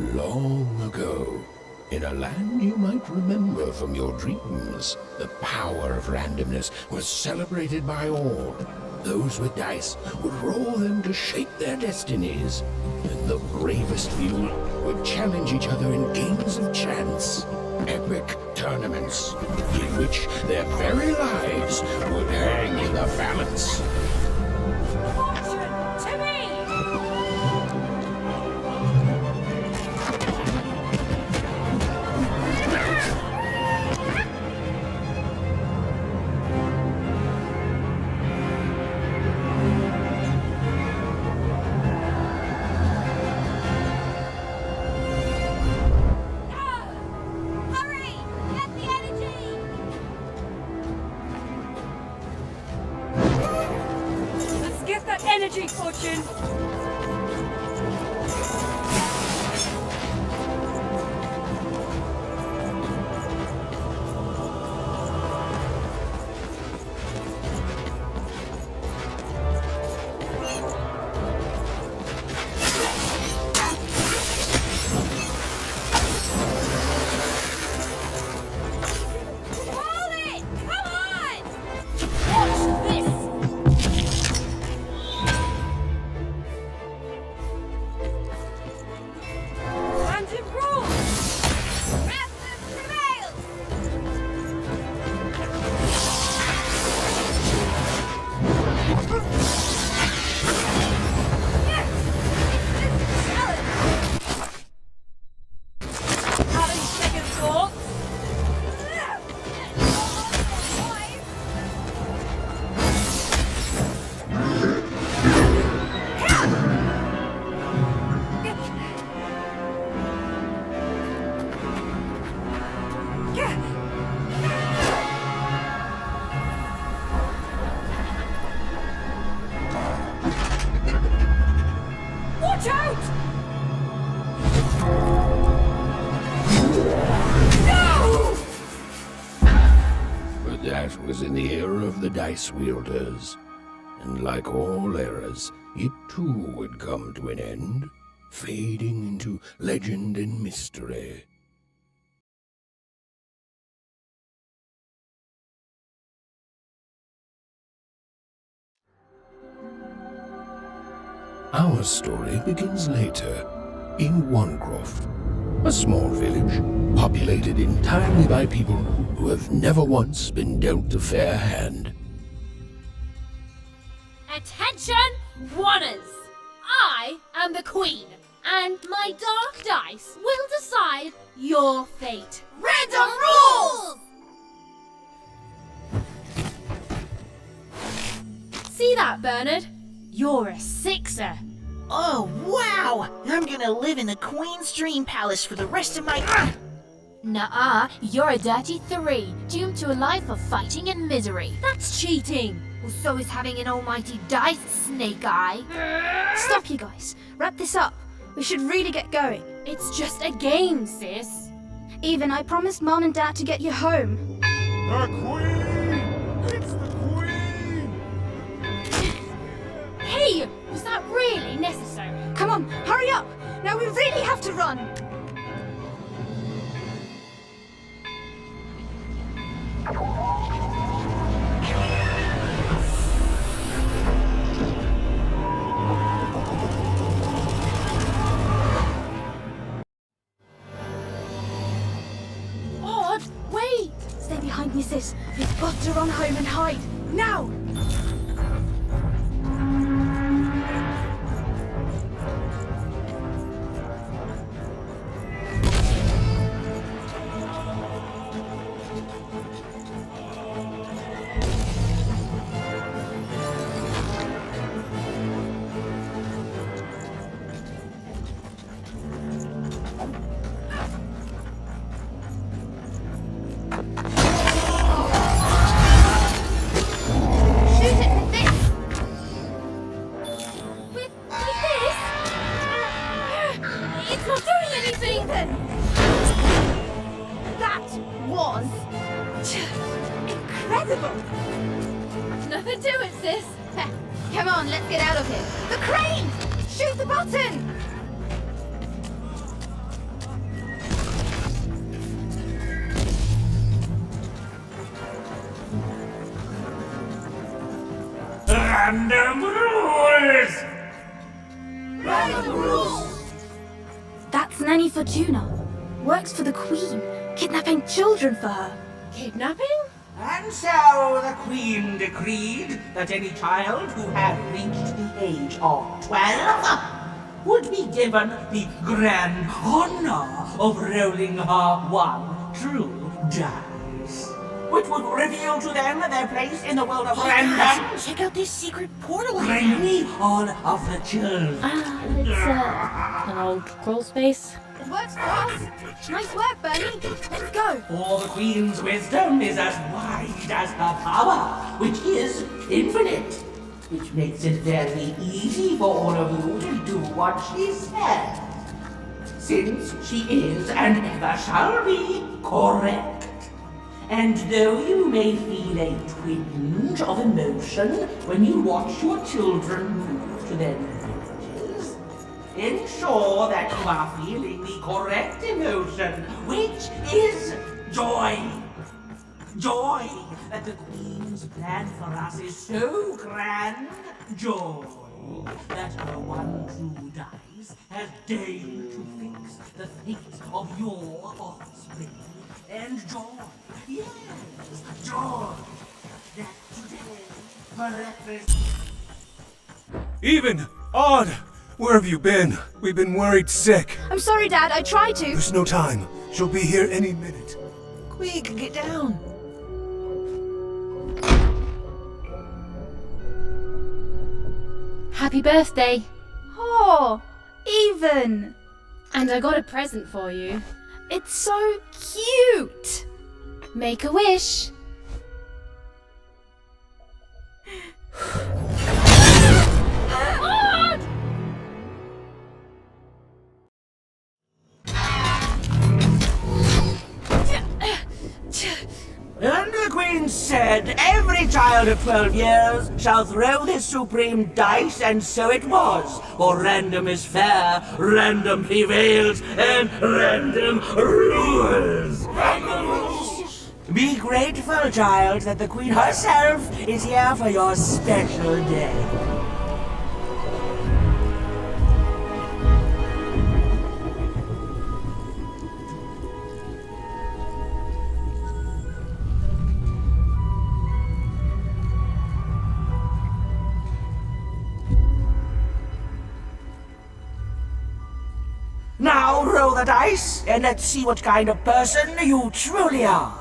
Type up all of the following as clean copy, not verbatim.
Long ago, in a land you might remember from your dreams, the power of randomness was celebrated by all. Those with dice would roll them to shape their destinies, and the bravest few would challenge each other in games of chance. Epic tournaments, in which their very lives would hang in the balance. Fortune to me! Hurry! Get the energy! Let's get that energy, Fortune! Hold it! Come on! Watch this! Random rules! Random prevails! Yes! It's a challenge! Having second thoughts? Watch out! No! But that was in the era of the dice wielders. And like all eras, it too would come to an end, fading into legend and mystery. Our story begins later, in Wanecroft, a small village populated entirely by people who have never once been dealt a fair hand. Attention, Wanners! I am the Queen, and my dark dice will decide your fate. Random rules! See that, Bernard? You're a sixer. Oh, wow! I'm gonna live in the Queen's Dream Palace for the rest of my... Nuh-uh, you're a dirty 3, doomed to a life of fighting and misery. That's cheating. Well, so is having an almighty dice, Snake Eye. Stop, you guys. Wrap this up. We should really get going. It's just a game, sis. Even, I promised Mom and Dad to get you home. The Queen! It's the Queen! Hey, was that really necessary? Come on, hurry up! Now we really have to run! Odd, wait! Stay behind me, sis. We've got to run home and hide. Now! Incredible! Nothing to it, sis. Come on, let's get out of here. The crane! Shoot the button! Random rules! That's Nanny Fortuna. Works for the Queen, kidnapping children for her. Kidnapping? And so the Queen decreed that any child who had reached the age of 12 would be given the grand honor of rolling her one true dice, which would reveal to them their place in the world of random. Check out this secret portal I Bring found. me all of the children. It's an old crawl space. It works for us. Nice work, Bernie. Let's go. For the Queen's wisdom is as wide as her power, which is infinite, which makes it very easy for all of you to do what she says, since she is and ever shall be correct. And though you may feel a twinge of emotion when you watch your children move to their new villages, ensure that you are feeling the correct emotion, which is joy. Joy that the Queen's plan for us is so grand. Joy that her one true dice has deigned to fix the fate of your offspring. And joy, yes, joy that today her efforts. Even! Odd! Where have you been? We've been worried sick. I'm sorry, Dad. I tried to. There's no time. She'll be here any minute. Quick, get down. Happy birthday. Oh, Even. And I got a present for you. It's so cute. Make a wish. And the Queen said, every child of 12 years shall throw this supreme dice, and so it was. For random is fair, random prevails, and random rules. Random rules! Be grateful, child, that the Queen herself is here for your special day. Now roll the dice, and let's see what kind of person you truly are.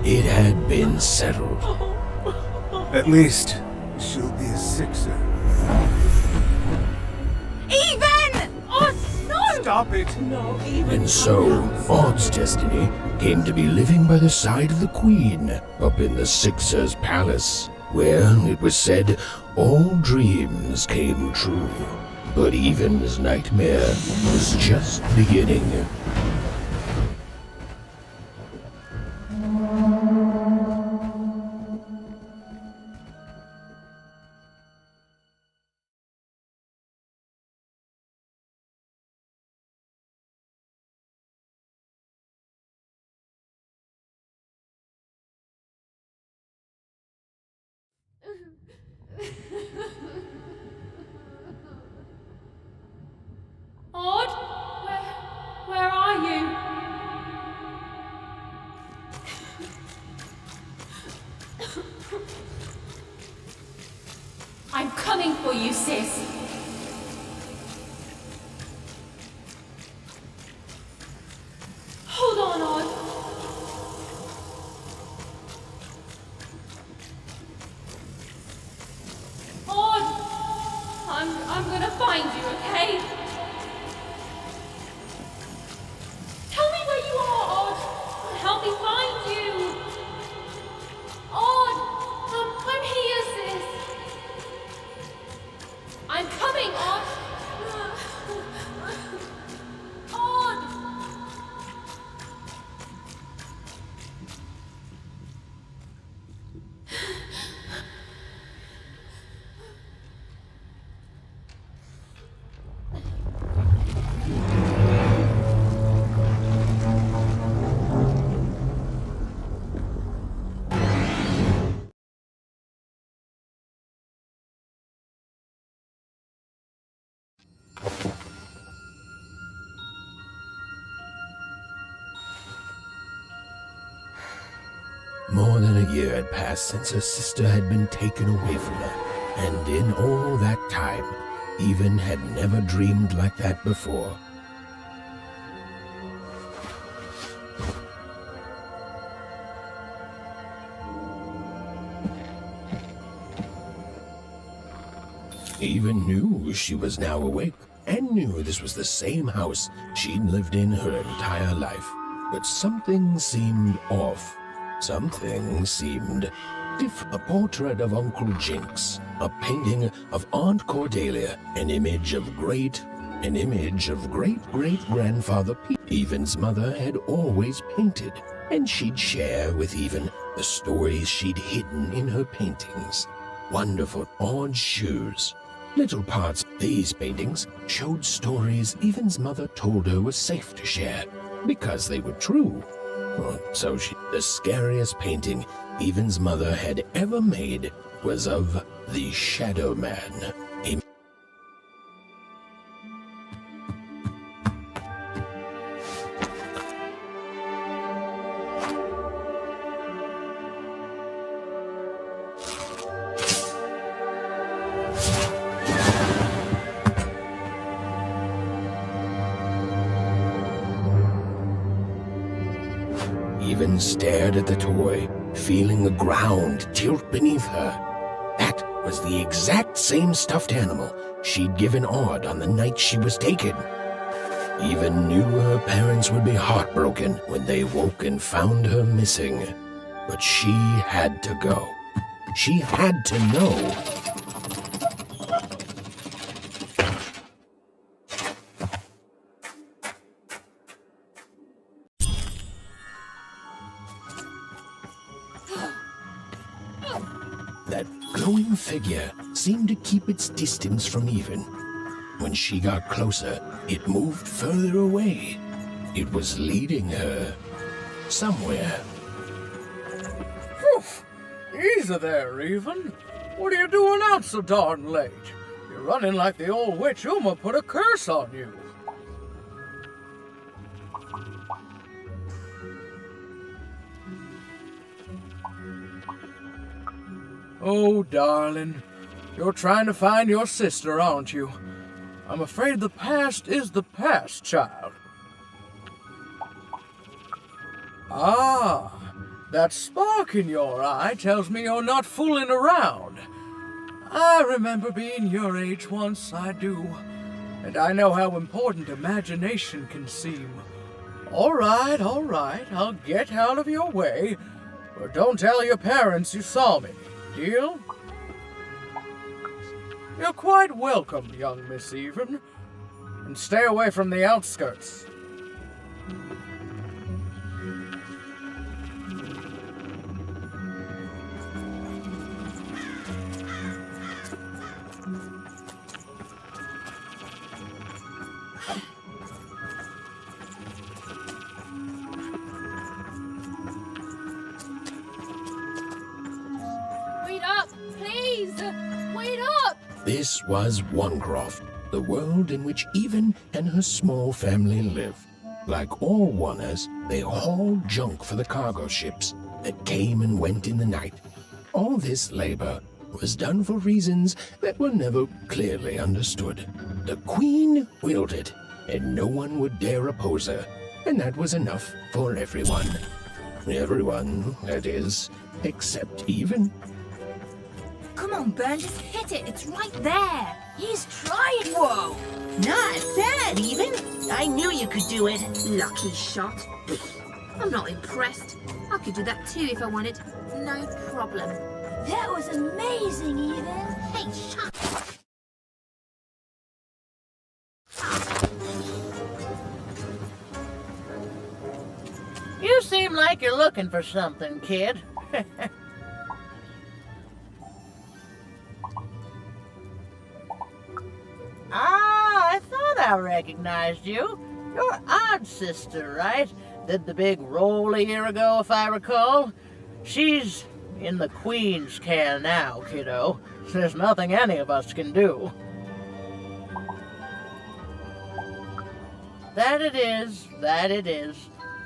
It had been settled. At least, she'll be a sixer. Even! Oh, no! Stop it! And so, Odd's destiny came to be living by the side of the Queen up in the Sixer's palace, where, it was said, all dreams came true. But Even's nightmare was just beginning. Odd? Where are you? I'm coming for you, sis. Hold on, Odd. Odd! I'm gonna find you, okay? Tell me where you are, Odd. Help me find you. Odd! I'm here, sis. I'm More than a year had passed since her sister had been taken away from her, and in all that time, Even had never dreamed like that before. Even knew she was now awake, and knew this was the same house she'd lived in her entire life. But something seemed off. Something seemed different. A portrait of Uncle Jinx, a painting of Aunt Cordelia, an image of great-great-grandfather Pete. Even's mother had always painted, and she'd share with Even the stories she'd hidden in her paintings. Wonderful odd shoes. Little parts of these paintings showed stories Even's mother told her were safe to share, because they were true. The scariest painting Even's mother had ever made was of the Shadow Man. Even stared at the toy, feeling the ground tilt beneath her. That was the exact same stuffed animal she'd given Odd on the night she was taken. Even knew her parents would be heartbroken when they woke and found her missing. But she had to go. She had to know. That glowing figure seemed to keep its distance from Even. When she got closer, it moved further away. It was leading her somewhere. Oof! Easy there, Even. What are you doing out so darn late? You're running like the old witch Uma put a curse on you. Oh, darling, you're trying to find your sister, aren't you? I'm afraid the past is the past, child. Ah, that spark in your eye tells me you're not fooling around. I remember being your age once, I do, and I know how important imagination can seem. All right, I'll get out of your way, but don't tell your parents you saw me. Deal? You're quite welcome, young Miss Even. And stay away from the outskirts. This was Onecroft, the world in which Even and her small family live. Like all Oners, they hauled junk for the cargo ships that came and went in the night. All this labor was done for reasons that were never clearly understood. The Queen willed it, and no one would dare oppose her, and that was enough for everyone. Everyone, that is, except Even. Come on, Ben, just hit it. It's right there. He's trying. Whoa! Not bad, Even. I knew you could do it. Lucky shot. I'm not impressed. I could do that too if I wanted. No problem. That was amazing, Even. Hey, shut. You seem like you're looking for something, kid. I thought I recognized you. You're Odd's sister, right? Did the big roll a year ago, if I recall. She's in the Queen's care now, kiddo. There's nothing any of us can do. That it is.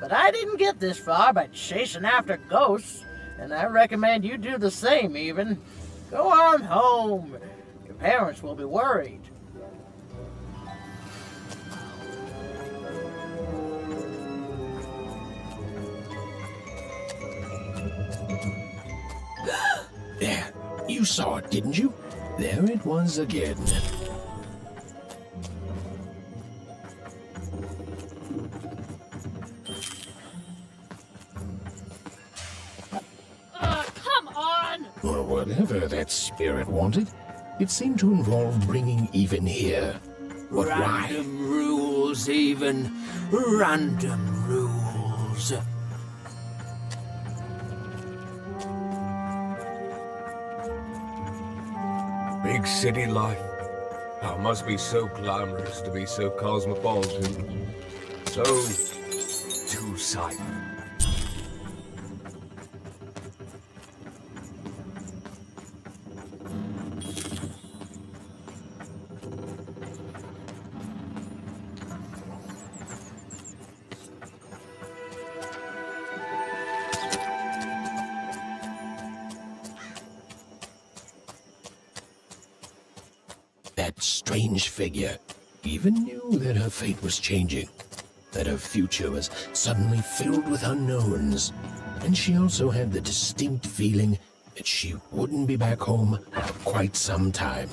But I didn't get this far by chasing after ghosts. and I recommend you do the same, even. Go on home. Your parents will be worried. There, you saw it, didn't you? There it was again. Come on! Or whatever that spirit wanted. It seemed to involve bringing Even here. But why? Random rules, Even. Random rules. Big city life. Oh, must be so glamorous to be so cosmopolitan. So two-sided. That strange figure even knew that her fate was changing, that her future was suddenly filled with unknowns, and she also had the distinct feeling that she wouldn't be back home for quite some time.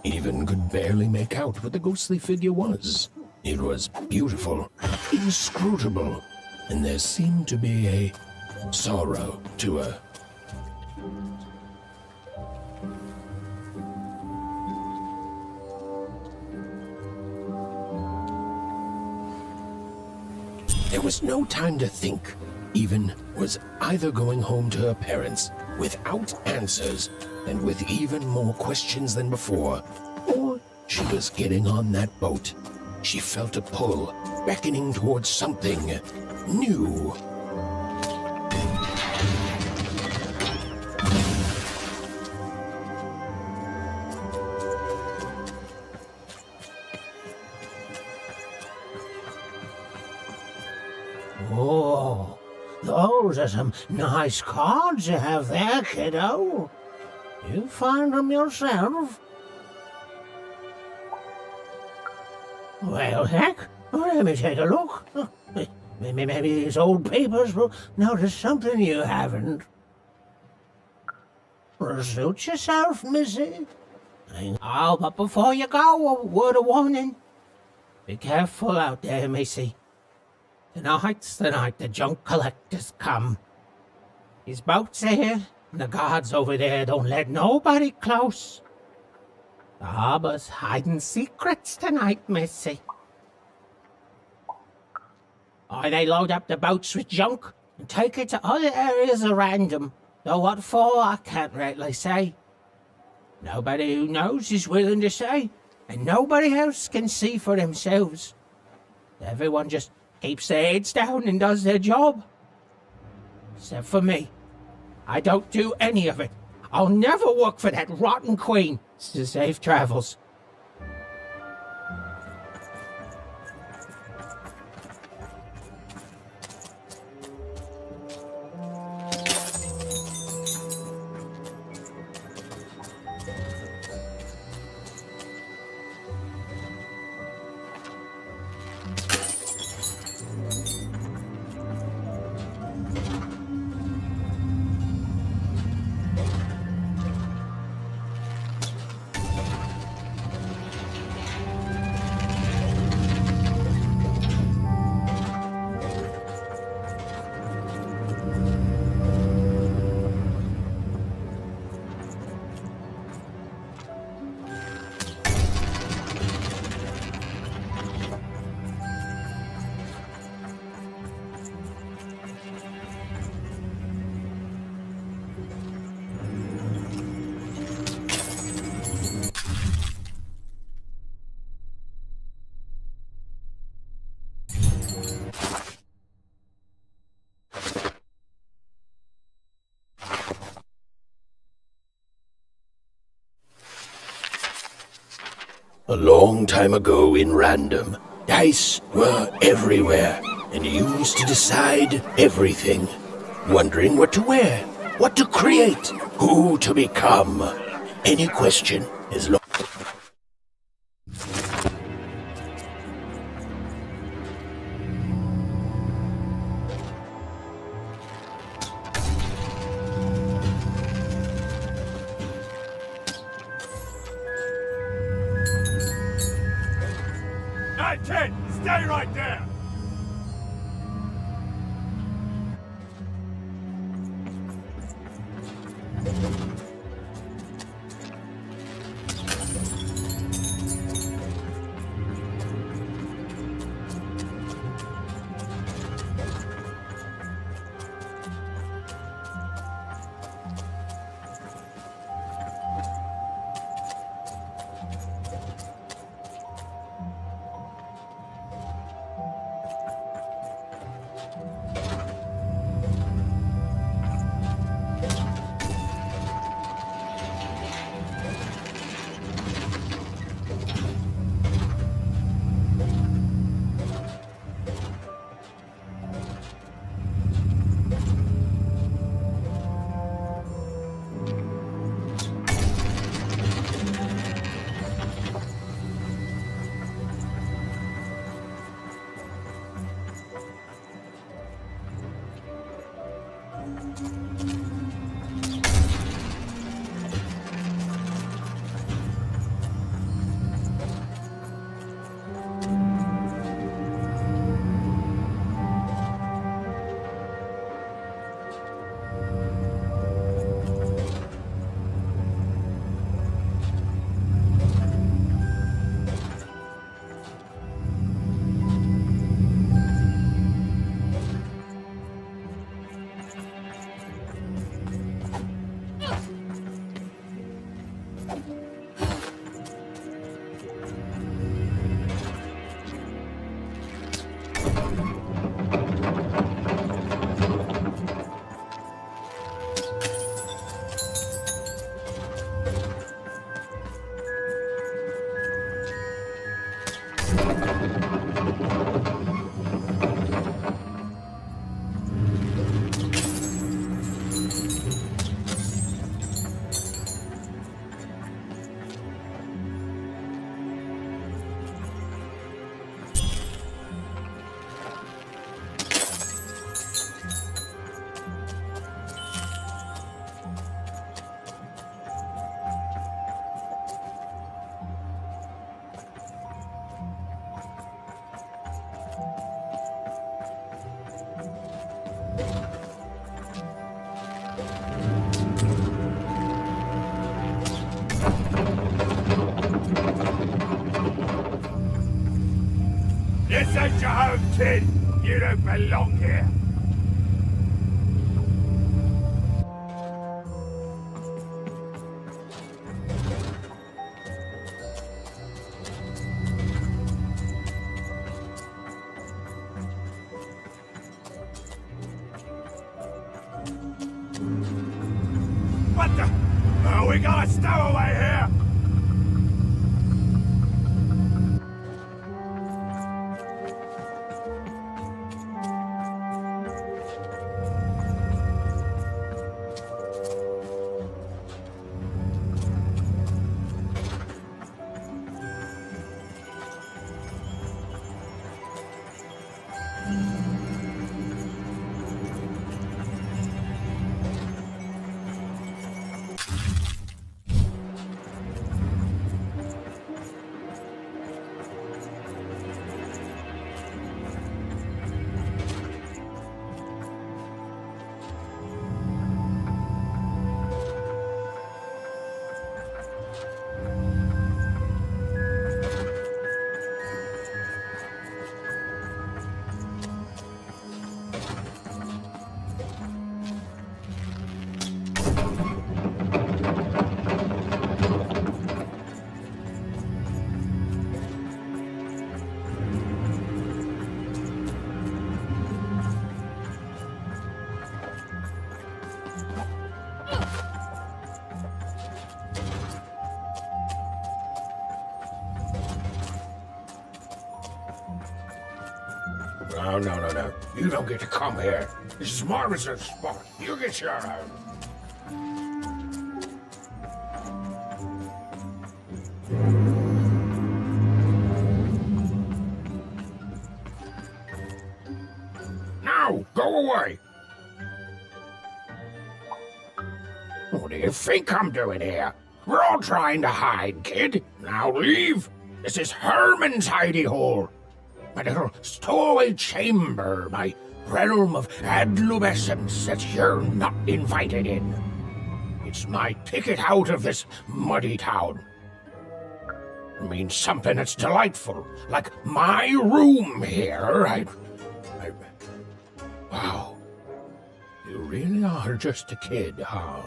Even could barely make out what the ghostly figure was. It was beautiful, inscrutable, and there seemed to be a sorrow to her. There was no time to think. Even was either going home to her parents without answers and with even more questions than before, or she was getting on that boat. She felt a pull, beckoning towards something new. Oh, those are some nice cards you have there, kiddo. You find them yourself? Well, heck, let me take a look. Maybe these old papers will notice something you haven't. Suit yourself, missy. Oh, but before you go, a word of warning. Be careful out there, missy. Tonight's the night the junk collectors come. His boat's here, and the guards over there don't let nobody close. The harbor's hiding secrets tonight, missy. Or they load up the boats with junk and take it to other areas at random. Though what for, I can't rightly say. Nobody who knows is willing to say, and nobody else can see for themselves. Everyone just keeps their heads down and does their job. Except for me. I don't do any of it. I'll never work for that rotten queen. Safe travels. A long time ago in Random, dice were everywhere and used to decide everything. Wondering what to wear, what to create, who to become. Any question as long... Hey, Ted, stay right there! This ain't your home, kid. You don't belong here. What? Oh, we got a stowaway here! No. You don't get to come here. This is Marvis's spot. You get your own. Now, go away. What do you think I'm doing here? We're all trying to hide, kid. Now leave. This is Herman's hidey hole. My little stowaway chamber, my realm of adolescence that you're not invited in. It's my ticket out of this muddy town. It means something that's delightful, like my room here. Wow. You really are just a kid, huh?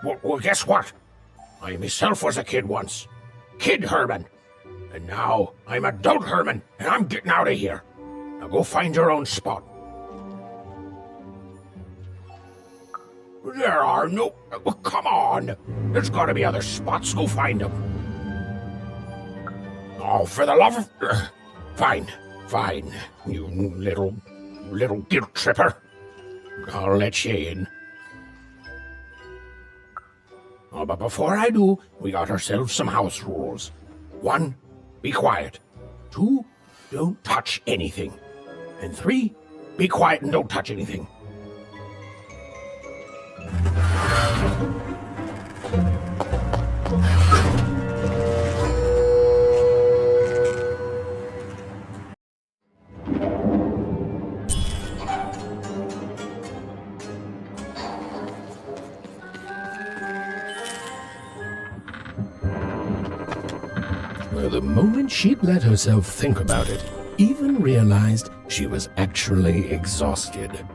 Well, guess what? I myself was a kid once. Kid Herman. And now I'm adult Herman, and I'm getting out of here. Now go find your own spot. There are no... Oh, come on. There's got to be other spots. Go find them. Oh, for the love of... Fine. You little guilt tripper. I'll let you in. Oh, but before I do, we got ourselves some house rules. 1, be quiet. 2, don't touch anything. And 3, be quiet and don't touch anything. Well, the moment she'd let herself think about it, even realized she was actually exhausted.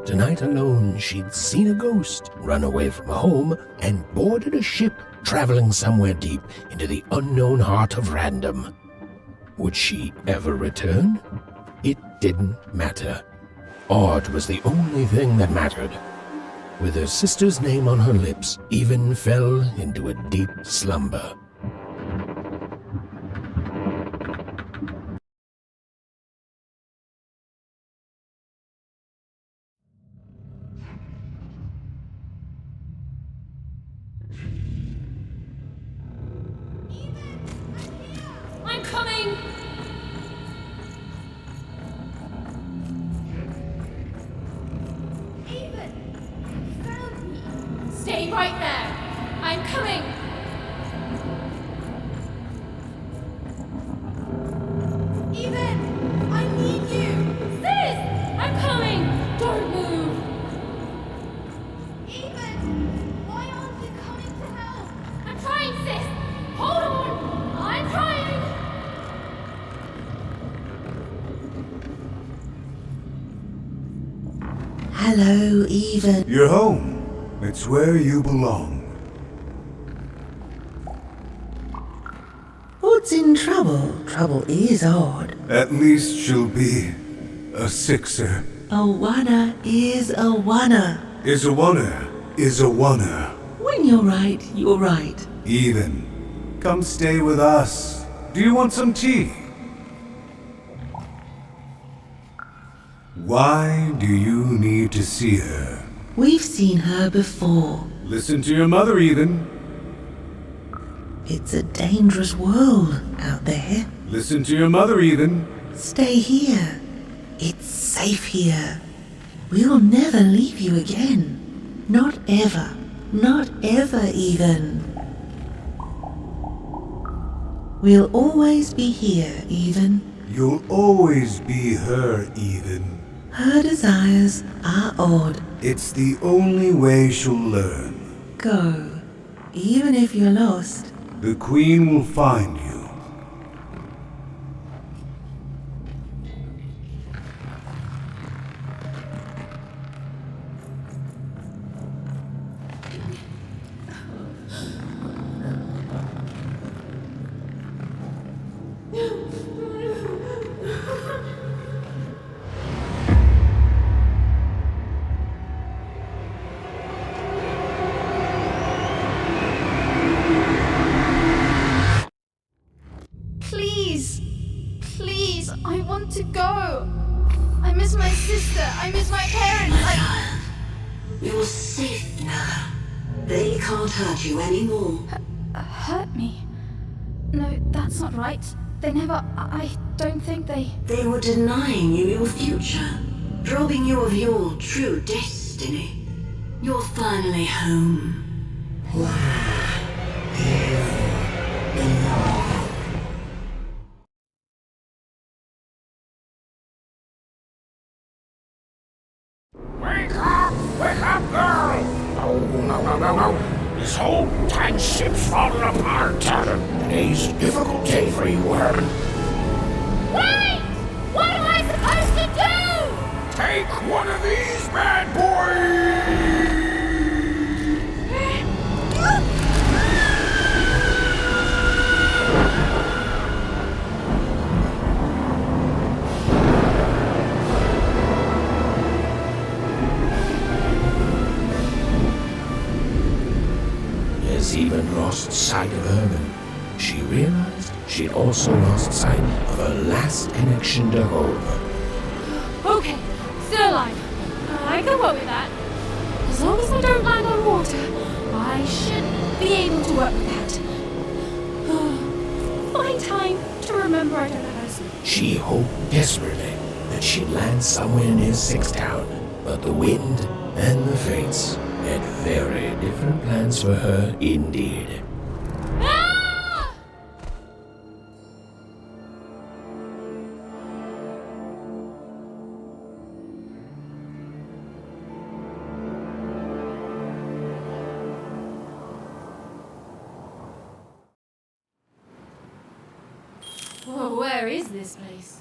Tonight alone, she'd seen a ghost, run away from home, and boarded a ship traveling somewhere deep into the unknown heart of Random. Would she ever return? It didn't matter. Odd was the only thing that mattered. With her sister's name on her lips, Even fell into a deep slumber. I'm coming! Even! You found me! Stay right there! I'm coming! Even! I need you! Sis! I'm coming! Don't move! Even! Why aren't you coming to help? I'm trying, sis! Hold on! I'm trying! Hello, Even. You're home. It's where you belong. Who's in trouble? Trouble is odd. At least she'll be a sixer. A wanna is a wanna. Is a wonder is a oner. When you're right, you're right. Even, come stay with us. Do you want some tea? Why do you need to see her? We've seen her before. Listen to your mother, Even. It's a dangerous world out there. Listen to your mother, Even. Stay here. It's safe here. We'll never leave you again. Not ever. Not ever, even. We'll always be here, even. You'll always be her, Even. Her desires are odd. It's the only way she'll learn. Go. Even if you're lost. The Queen will find you. Please! Please, I want to go! I miss my sister, I miss my parents, You're safe now. They can't hurt you anymore. Hurt me? No, that's not right. They never... I don't think they... They were denying you your future, robbing you of your true destiny. You're finally home. Wake up, girl! No. This whole time ship's falling apart. Today's a difficult day for you, Herman. Wait! What am I supposed to do? Take one of these bad boys! Has even lost sight of Herman. She realized she'd also lost sight of her last connection to home. Okay, still alive. I can work with that. As long as I don't land on water, I should be able to work with that. Find time to remember I don't have a sleep. She hoped desperately that she'd land somewhere near Sixtown, but the wind and the fates had very different plans for her indeed. Ah! Whoa, where is this place?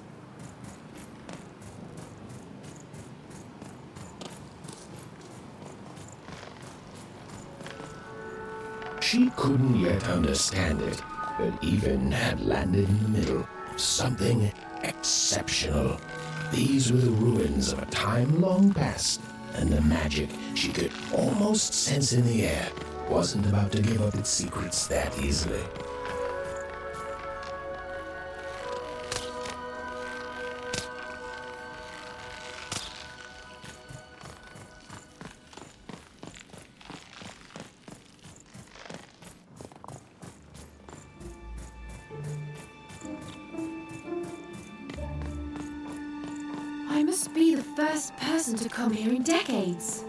She couldn't yet understand it, but Even had landed in the middle of something exceptional. These were the ruins of a time long past, and the magic she could almost sense in the air wasn't about to give up its secrets that easily. I must be the first person to come here in decades.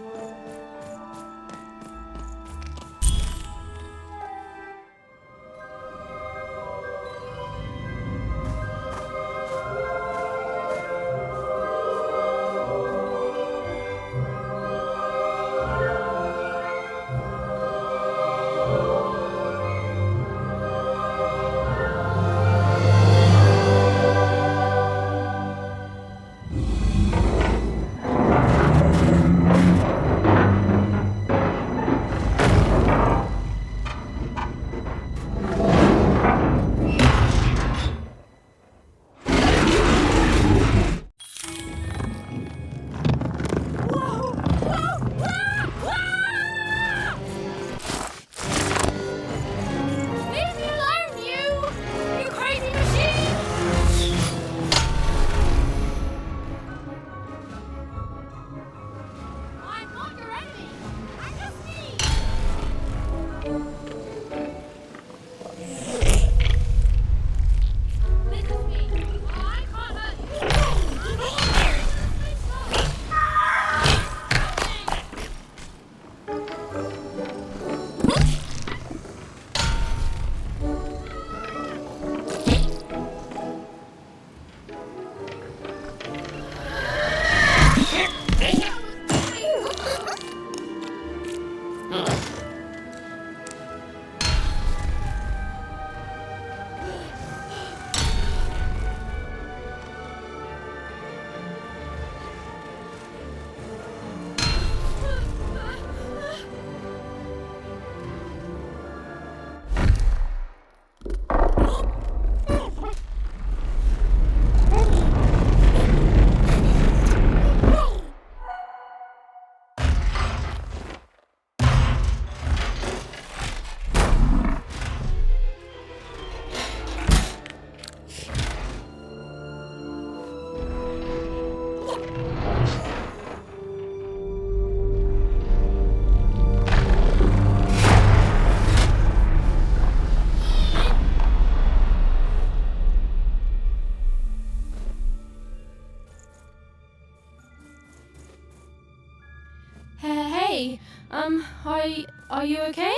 Hey, are you okay?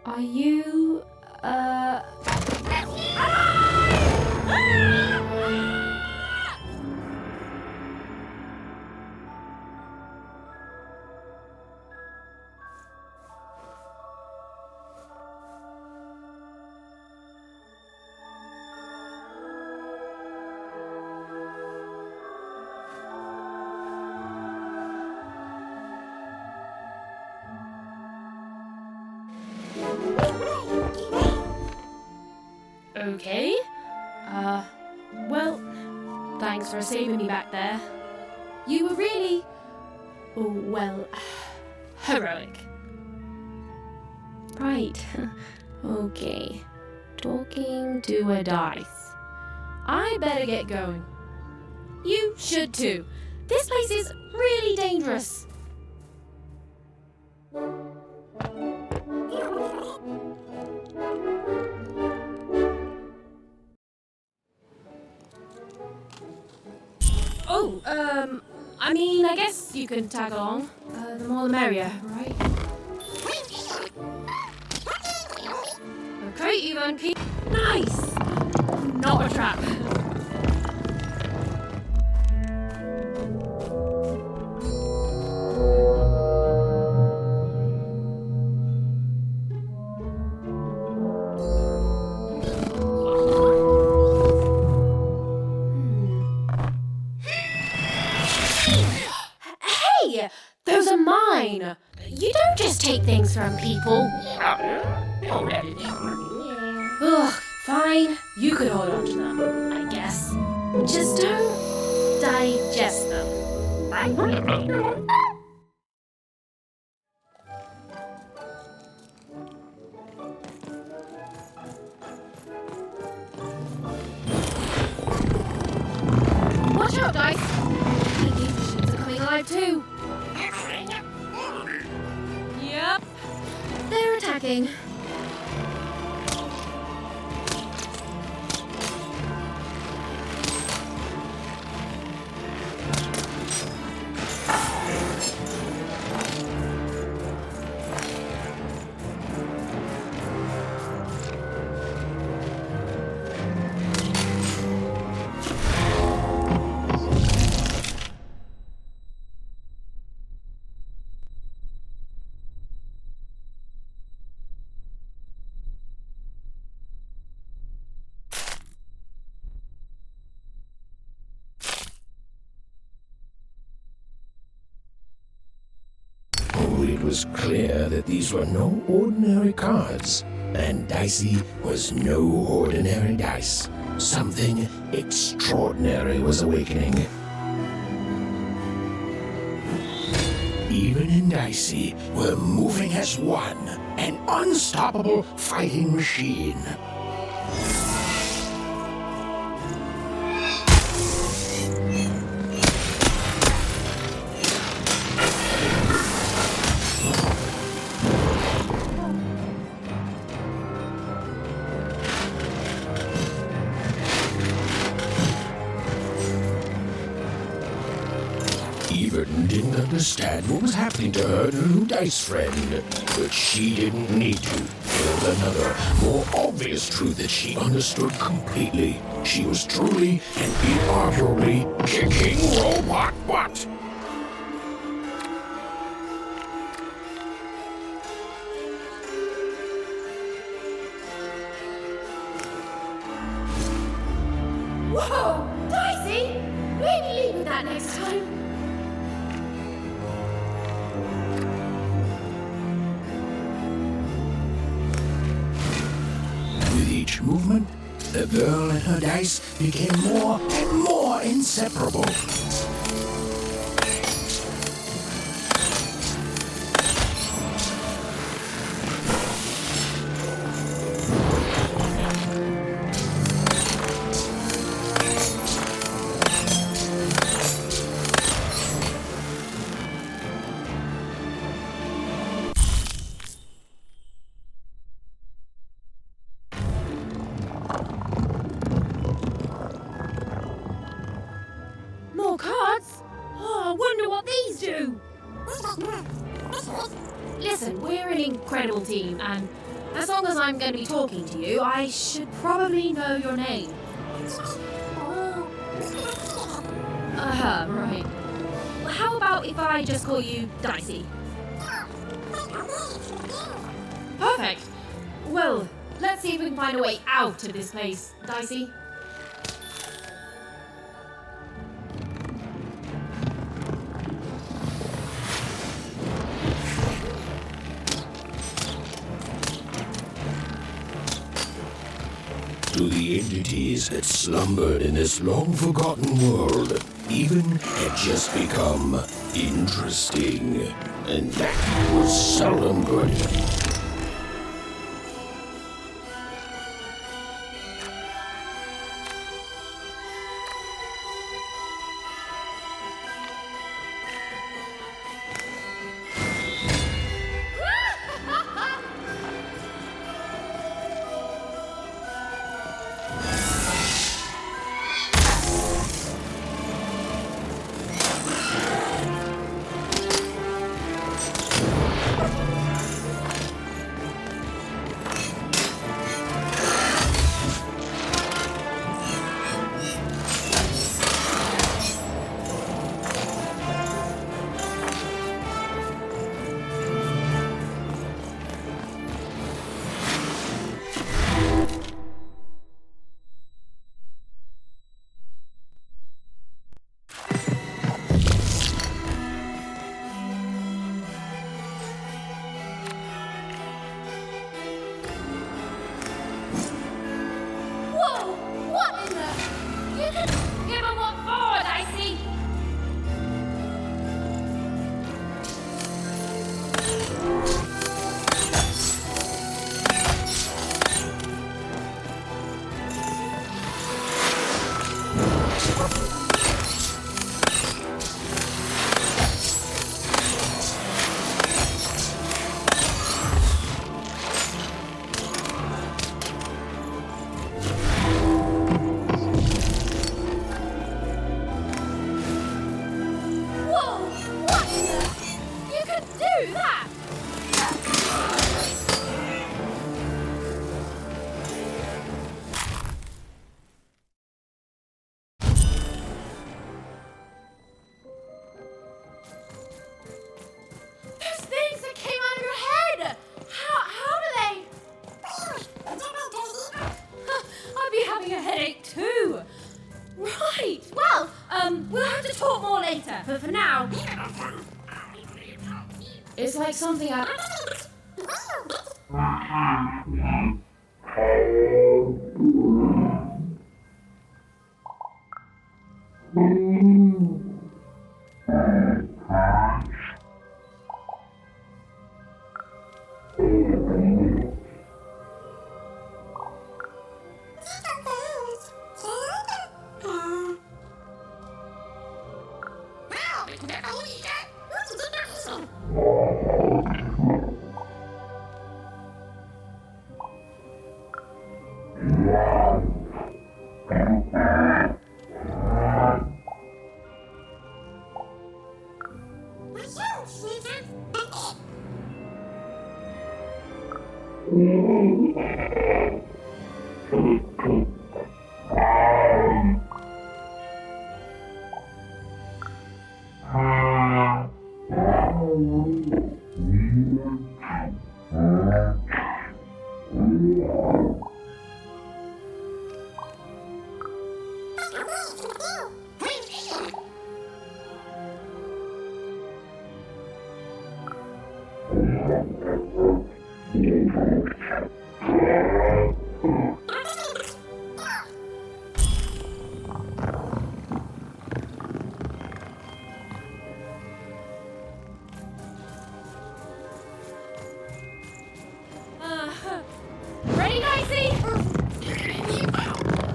Are you, Okay. Well, thanks for saving me back there. You were really, well, heroic. Right. Okay. Talking to a dice. I better get going. You should too. This place is really dangerous. Oh, I mean, I guess you can tag along. The more the merrier, right? Okay, even keep. Nice! Not a trap. Hey! Those are mine! You don't just take things from people. Ugh, fine. You could hold on to them, I guess. Just don't digest them. Watch out, guys! These machines are coming alive too. Yep. They're attacking. It was clear that these were no ordinary cards, and Dicey was no ordinary dice. Something extraordinary was awakening. Even and Dicey were moving as one, an unstoppable fighting machine. Even didn't understand what was happening to her new dice friend, but she didn't need to. There was another, more obvious truth that she understood completely. She was truly and inarguably kicking robot butt. Whoa! Dicey! Maybe leave with that next time. With each movement, the girl and her dice became more and more inseparable. More cards? Oh, I wonder what these do. Listen, we're an incredible team, and as long as I'm going to be talking to you, I should probably know your name. Right. How about if I just call you Dicey? Perfect. Well, let's see if we can find a way out of this place, Dicey. To the entities that slumbered in this long-forgotten world, even had just become interesting. And that was seldom good. We'll have to talk more later, but for now, it's like something I... Ready, Dicey?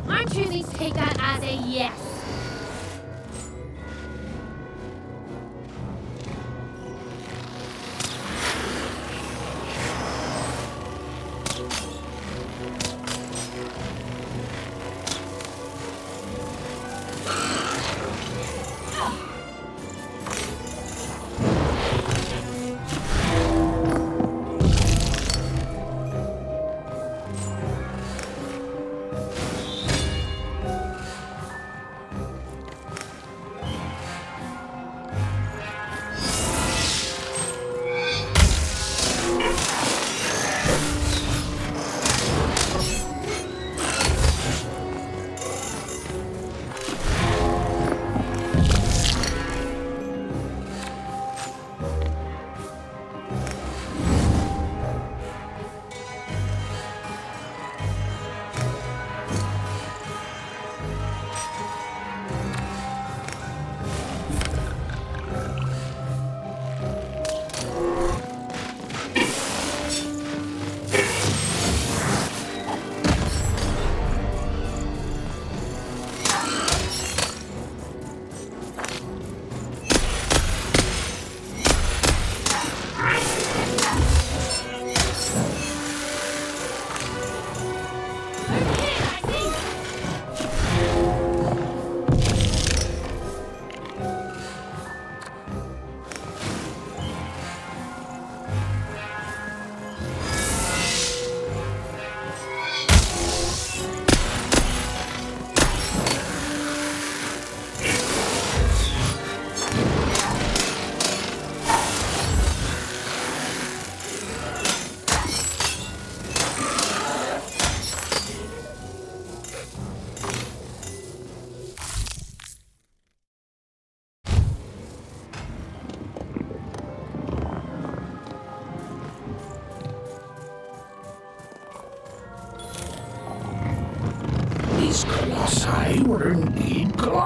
I'm choosing to take that as a yes.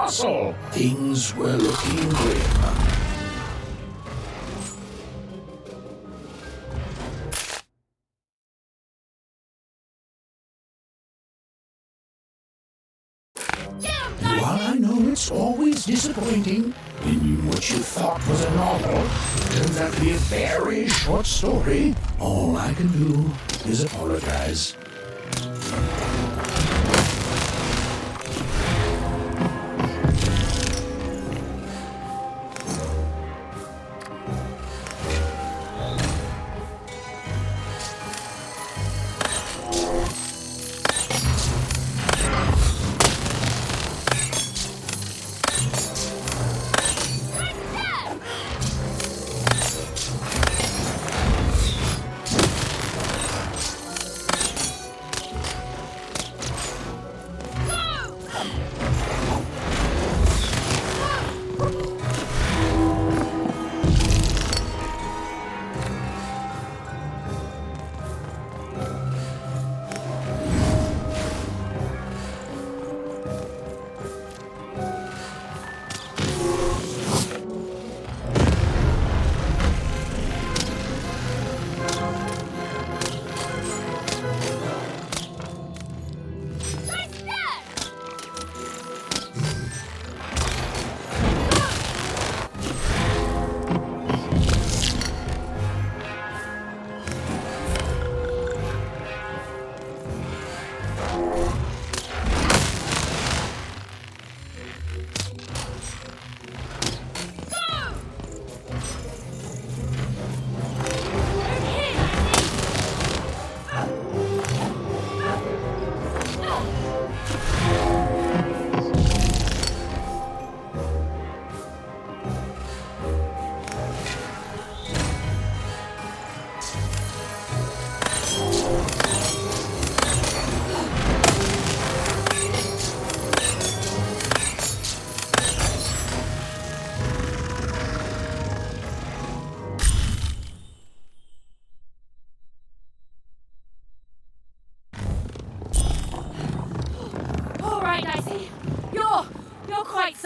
castle, things were looking grim. While I know it's always disappointing when what you thought was a novel turns out to be a very short story, all I can do is apologize.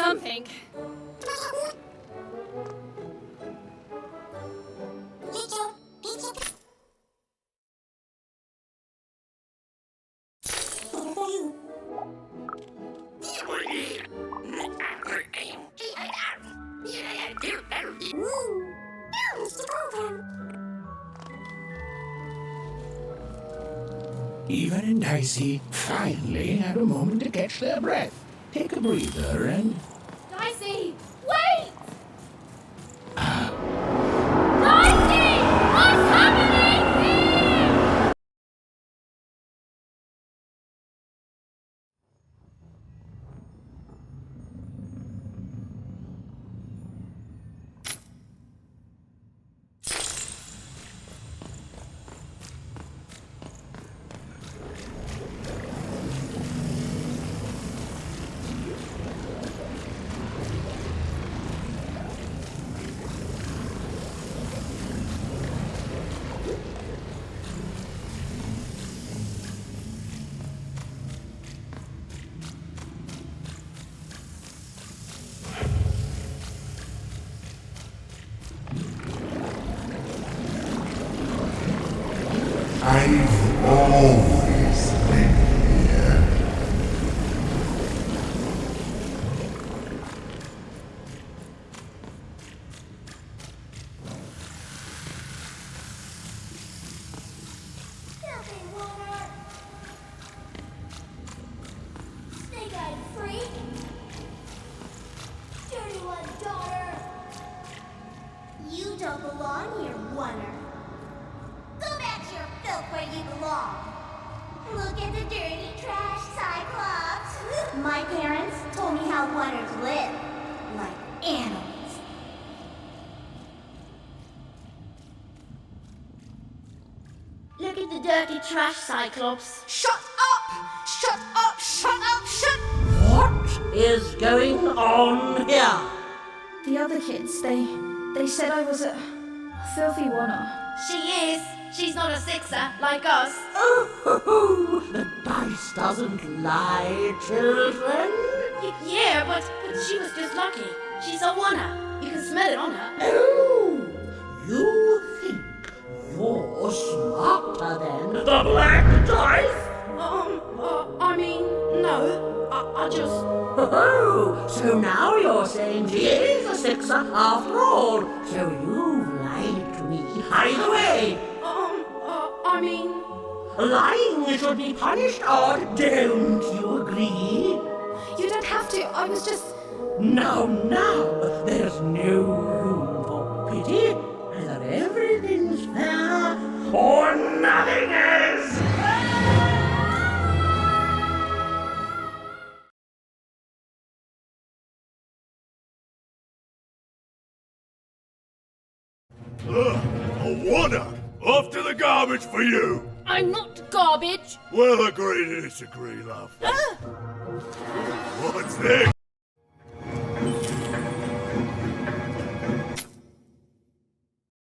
something. Even and Dicey finally had a moment to catch their breath, take a breather, and... Dicey, wait! Dicey! What's happening here? I've always been here. Snake-eyed freak! Dirty one, daughter! You don't belong here, Oner. Go back to your filth where you belong. Look at the dirty trash, Cyclops. My parents told me how Oners live. Like animals. Look at the dirty trash, Cyclops. Shut up! Shut up! Shut up! Shut... What is going on here? The other kids, they said I was a filthy Oner. She is. She's not a sixer like us. Oh, the dice doesn't lie, children. Yeah, but she was just lucky. She's a oner. You can smell it on her. Oh, you think you're smarter than the black dice? I mean, no. I just... Oh, so now you're saying she is a sixer after all. So you've lied to me. Either way, I mean... lying should be punished, or don't you agree? You don't have to. I was just... Now, there's no room for pity. Either everything's fair, or nothing is. A water! Off to the garbage for you! I'm not garbage. We'll agree to disagree, love. What's this?